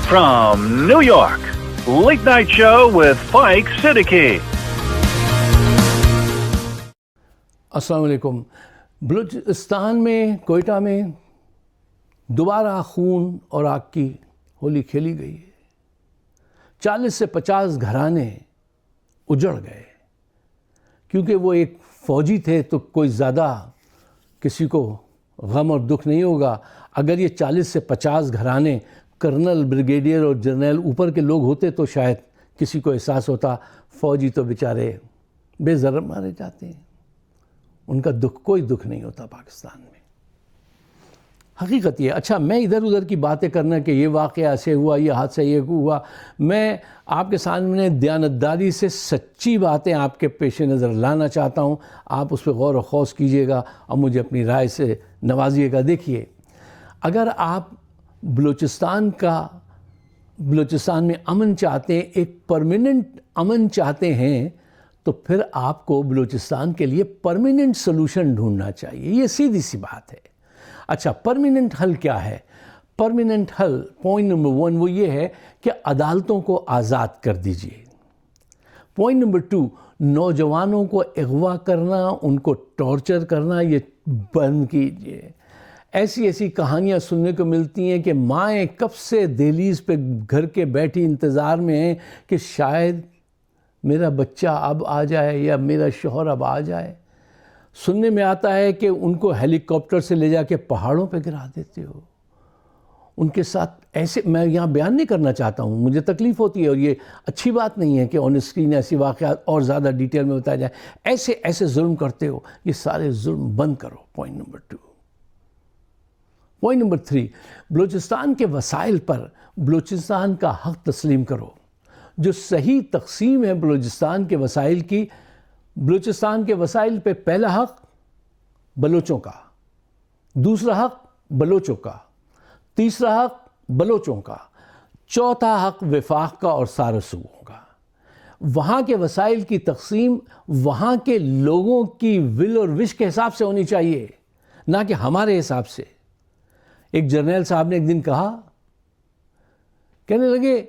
from New York, Late Night Show with Mike Siddiqui. अस्सलाम वालेकुम। बलूचिस्तान में कोयटा में दोबारा खून और आग की होली खेली गई है। 40 से 50 घराने उजड़ गए क्योंकि वो एक फ़ौजी थे तो कोई ज़्यादा किसी को गम और दुख नहीं होगा। अगर ये 40 से 50 घराने कर्नल, ब्रिगेडियर और जर्नल ऊपर के लोग होते तो शायद किसी को एहसास होता। फ़ौजी तो बेचारे बेज़र मारे जाते हैं, उनका कोई दुख नहीं होता पाकिस्तान में। हकीकत ये। अच्छा, मैं इधर उधर की बातें करना कि ये वाक़या ऐसे हुआ, ये हादसा ये हुआ, मैं आपके सामने दयानतदारी से सच्ची बातें आपके पेश नज़र लाना चाहता हूँ। आप उस पर गौर व खौस कीजिएगा और मुझे अपनी राय से नवाजिएगा। देखिए, अगर आप बलूचिस्तान में अमन चाहते हैं, एक परमानेंट अमन चाहते हैं, तो फिर आपको बलूचिस्तान के लिए परमानेंट सॉल्यूशन ढूंढना चाहिए। ये सीधी सी बात है। अच्छा, परमानेंट हल क्या है? परमानेंट हल, पॉइंट नंबर 1 वो ये है कि अदालतों को आज़ाद कर दीजिए। पॉइंट नंबर 2, नौजवानों को अगवा करना, उनको टॉर्चर करना, ये बंद कीजिए। ऐसी कहानियाँ सुनने को मिलती हैं कि माएँ कब से दहलीज पे घर के बैठी इंतज़ार में हैं कि शायद मेरा बच्चा अब आ जाए या मेरा शौहर अब आ जाए। सुनने में आता है कि उनको हेलीकॉप्टर से ले जाके पहाड़ों पे गिरा देते हो। उनके साथ ऐसे, मैं यहाँ बयान नहीं करना चाहता हूँ, मुझे तकलीफ़ होती है और ये अच्छी बात नहीं है कि ऑन स्क्रीन ऐसी वाक़यात और ज़्यादा डिटेल में बताया जाए। ऐसे जुल्म करते हो, ये सारे जुल्म बंद करो। Point number 2। Point number 3, Balochistan के वसाइल पर बलूचिस्तान का हक़ तस्लीम करो। जो सही तकसीम है बलूचिस्तान के वसाइल की, बलूचिस्तान के वसाइल पे पहला हक़ बलोचों का, दूसरा हक़ बलोचों का, तीसरा हक़ बलोचों का, चौथा हक़ वफाक का और सारे सूबों का। वहाँ के वसाइल की तकसीम वहाँ के लोगों की विल और विश के हिसाब से होनी चाहिए, ना कि हमारे हिसाब से। एक जर्नल साहब ने एक दिन कहा, कहने लगे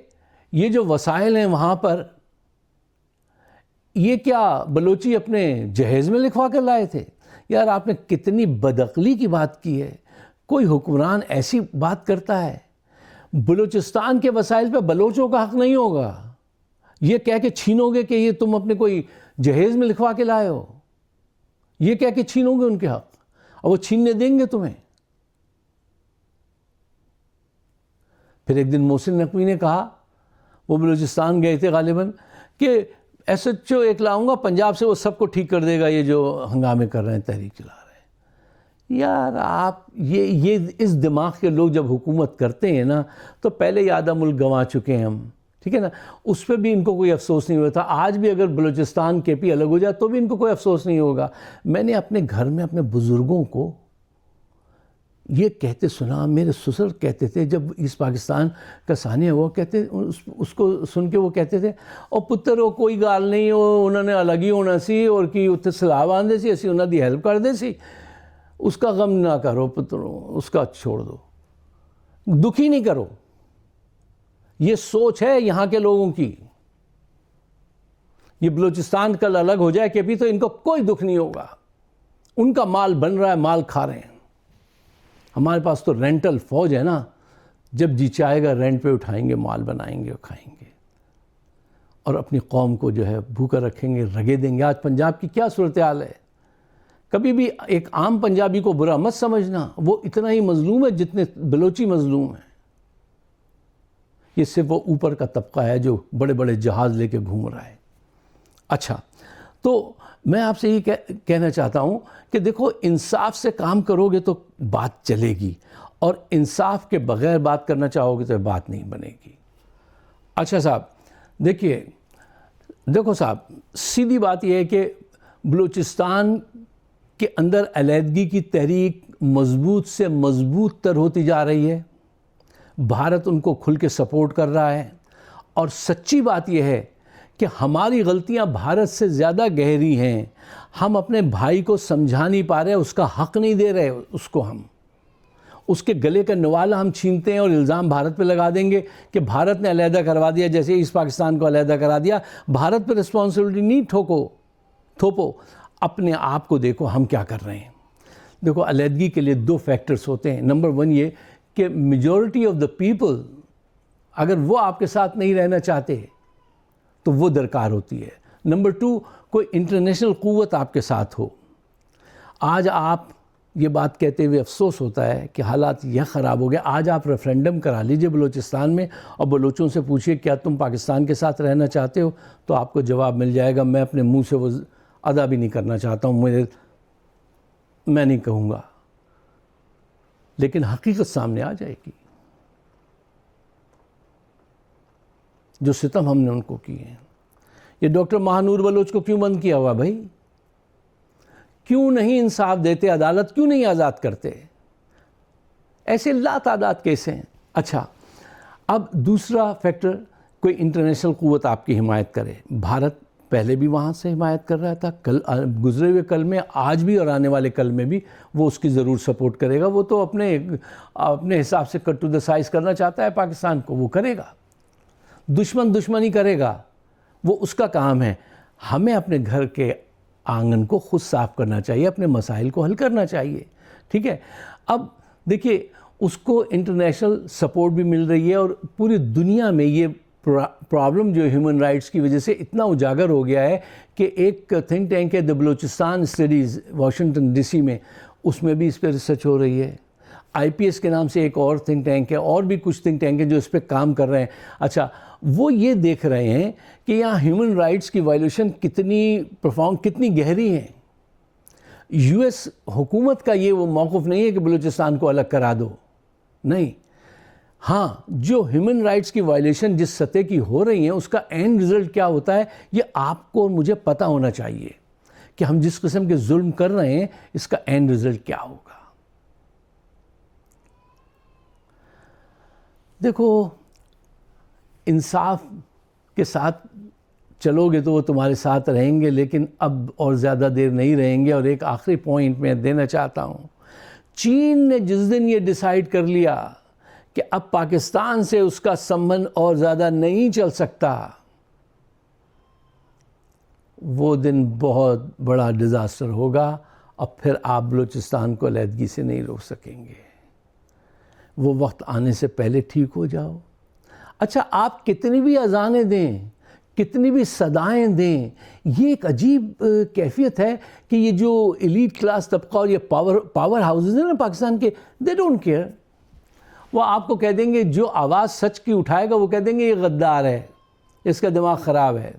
ये जो वसाइल हैं वहाँ पर, ये क्या बलोची अपने जहेज़ में लिखवा कर लाए थे? यार, आपने कितनी बदअक्ली की बात की है। कोई हुक्मरान ऐसी बात करता है? बलूचिस्तान के वसाइल पे बलोचों का हक़ नहीं होगा। ये कह के छीनोगे कि ये तुम अपने कोई जहेज़ में लिखवा के लाए हो, ये कह के छीनोगे उनके हक़, और वो छीनने देंगे तुम्हें? फिर एक दिन मोहसिन नकवी ने कहा, वो बलूचिस्तान गए थे गालिबन, कि SHO एक लाऊंगा पंजाब से, वो सबको ठीक कर देगा, ये जो हंगामे कर रहे हैं, तहरीक चला रहे हैं। यार, आप ये इस दिमाग के लोग जब हुकूमत करते हैं ना, तो पहले ही आधा मुल्क गंवा चुके हैं हम, ठीक है ना। उस पर भी इनको कोई अफसोस नहीं होता। आज भी अगर बलूचिस्तान KP अलग हो जाए तो भी इनको कोई अफसोस नहीं होगा। मैंने अपने घर में अपने बुज़ुर्गों को ये कहते सुना। मेरे ससुर कहते थे जब ईस्ट पाकिस्तान का सानिया हुआ, कहते उसको सुन के वो कहते थे, और पुत्र वो कोई गाल नहीं, वो उन्होंने अलग ही होना सी, और कि उत्थे सलाह आंदे सी, असी उन्हों की हेल्प करते सी, उसका गम ना करो पुत्रों, उसका छोड़ दो, दुखी नहीं करो। ये सोच है यहाँ के लोगों की। ये बलूचिस्तान कल अलग हो जाए KP तो इनको कोई दुख नहीं होगा। उनका माल बन रहा है, माल खा रहे हैं। हमारे पास तो रेंटल फ़ौज है ना, जब जी चाहेगा रेंट पे उठाएंगे, माल बनाएंगे और खाएंगे, और अपनी कौम को जो है भूखा रखेंगे, रगे देंगे। आज पंजाब की क्या सूरत हाल है? कभी भी एक आम पंजाबी को बुरा मत समझना, वो इतना ही मजलूम है जितने बलोची मजलूम हैं। ये सिर्फ वो ऊपर का तबका है जो बड़े बड़े जहाज़ लेके घूम रहा है। अच्छा, तो मैं आपसे ये कहना चाहता हूँ कि देखो, इंसाफ से काम करोगे तो बात चलेगी, और इंसाफ के बग़ैर बात करना चाहोगे तो बात नहीं बनेगी। अच्छा साहब, देखो साहब, सीधी बात यह है कि बलूचिस्तान के अंदर अलहदगी की तहरीक मजबूत से मजबूत तर होती जा रही है। भारत उनको खुल के सपोर्ट कर रहा है, और सच्ची बात यह है कि हमारी गलतियां भारत से ज़्यादा गहरी हैं। हम अपने भाई को समझा नहीं पा रहे, उसका हक़ नहीं दे रहे उसको, हम اس کے گلے کا نوالا ہم چھینتے ہیں اور الزام بھارت پہ لگا دیں گے کہ بھارت نے علیحدہ کروا دیا، جیسے ایسٹ پاکستان کو علیحدہ کرا دیا. بھارت پہ رسپانسبلٹی نہیں تھوپو. اپنے آپ کو دیکھو ہم کیا کر رہے ہیں. دیکھو علیحدگی کے لیے 2 فیکٹرز ہوتے ہیں. نمبر 1 یہ کہ میجورٹی آف دا پیپل اگر وہ آپ کے ساتھ نہیں رہنا چاہتے تو وہ درکار ہوتی ہے. نمبر 2 کوئی انٹرنیشنل قوت آپ کے ساتھ ہو. آج آپ یہ بات کہتے ہوئے افسوس ہوتا ہے کہ حالات یہ خراب ہو گئے. آج آپ ریفرینڈم کرا لیجئے بلوچستان میں اور بلوچوں سے پوچھئے کیا تم پاکستان کے ساتھ رہنا چاہتے ہو، تو آپ کو جواب مل جائے گا میں اپنے منہ سے وہ ادا بھی نہیں کرنا چاہتا ہوں، میں نہیں کہوں گا. لیکن حقیقت سامنے آ جائے گی. جو ستم ہم نے ان کو کیے ہیں. یہ ڈاکٹر مہانور بلوچ کو کیوں بند کیا ہوا بھائی؟ کیوں نہیں انصاف دیتے؟ عدالت کیوں نہیں آزاد کرتے؟ ایسے لا تعداد کیس ہیں. اچھا اب دوسرا فیکٹر، کوئی انٹرنیشنل قوت آپ کی حمایت کرے. بھارت پہلے بھی وہاں سے حمایت کر رہا تھا، گزرے ہوئے کل میں، آج بھی اور آنے والے کل میں بھی وہ اس کی ضرور سپورٹ کرے گا. وہ تو اپنے حساب سے کٹ ٹو دا سائز کرنا چاہتا ہے پاکستان کو، وہ کرے گا. دشمنی کرے گا، وہ اس کا کام ہے. ہمیں اپنے گھر کے آنگن کو خود صاف کرنا چاہیے، اپنے مسائل کو حل کرنا چاہیے. ٹھیک ہے. اب دیکھیے اس کو انٹرنیشنل سپورٹ بھی مل رہی ہے اور پوری دنیا میں یہ پرابلم جو ہیومن رائٹس کی وجہ سے اتنا اجاگر ہو گیا ہے کہ ایک تھنک ٹینک ہے the Balochistan studies Washington D C میں، اس میں بھی اس پہ ریسرچ ہو رہی ہے. IPS کے نام سے ایک اور تھنک ٹینک ہے، اور بھی کچھ تھنک ٹینک ہیں جو اس پہ کام کر رہے ہیں. اچھا وہ یہ دیکھ رہے ہیں کہ یہاں ہیومن رائٹس کی وائلیشن کتنی گہری ہیں. US حکومت کا یہ وہ موقف نہیں ہے کہ بلوچستان کو الگ کرا دو، نہیں. ہاں جو ہیومن رائٹس کی وائلیشن جس سطح کی ہو رہی ہیں اس کا اینڈ رزلٹ کیا ہوتا ہے یہ آپ کو مجھے پتہ ہونا چاہیے کہ ہم جس قسم کے ظلم کر رہے ہیں اس کا اینڈ رزلٹ کیا ہوگا. دیکھو انصاف کے ساتھ چلو گے تو وہ تمہارے ساتھ رہیں گے، لیکن اب اور زیادہ دیر نہیں رہیں گے. اور ایک آخری پوائنٹ میں دینا چاہتا ہوں، چین نے جس دن یہ ڈیسائیڈ کر لیا کہ اب پاکستان سے اس کا سمبند اور زیادہ نہیں چل سکتا، وہ دن بہت بڑا ڈیزاسٹر ہوگا اور پھر آپ بلوچستان کو علیحدگی سے نہیں روک سکیں گے. وہ وقت آنے سے پہلے ٹھیک ہو جاؤ. اچھا آپ کتنی بھی اذانیں دیں، کتنی بھی صدائیں دیں، یہ ایک عجیب کیفیت ہے کہ یہ جو ایلیٹ کلاس طبقہ اور یہ پاور ہاؤسز ہیں نا پاکستان کے، دے ڈونٹ کیئر. وہ آپ کو کہہ دیں گے، جو آواز سچ کی اٹھائے گا وہ کہہ دیں گے یہ غدار ہے، اس کا دماغ خراب ہے.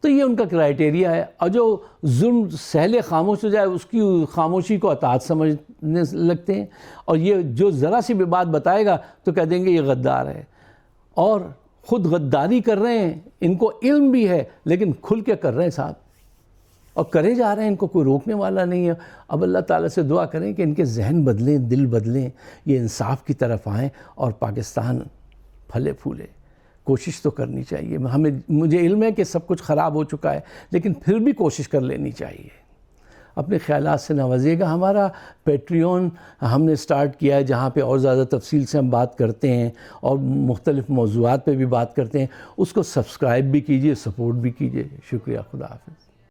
تو یہ ان کا کرائٹیریا ہے. اور جو ظلم سہلے خاموش ہو جائے اس کی خاموشی کو اطاعت سمجھنے لگتے ہیں، اور یہ جو ذرا سی بھی بات بتائے گا تو کہہ دیں گے یہ غدار ہے. اور خود غداری کر رہے ہیں، ان کو علم بھی ہے لیکن کھل کے کر رہے ہیں صاحب، اور کرے جا رہے ہیں، ان کو کوئی روکنے والا نہیں ہے. اب اللہ تعالیٰ سے دعا کریں کہ ان کے ذہن بدلیں، دل بدلیں، یہ انصاف کی طرف آئیں اور پاکستان پھلے پھولے. کوشش تو کرنی چاہیے. مجھے علم ہے کہ سب کچھ خراب ہو چکا ہے، لیکن پھر بھی کوشش کر لینی چاہیے. اپنے خیالات سے نوازیے گا. ہمارا پیٹریون ہم نے سٹارٹ کیا ہے جہاں پہ اور زیادہ تفصیل سے ہم بات کرتے ہیں اور مختلف موضوعات پہ بھی بات کرتے ہیں. اس کو سبسکرائب بھی کیجئے، سپورٹ بھی کیجئے. شکریہ. خدا حافظ.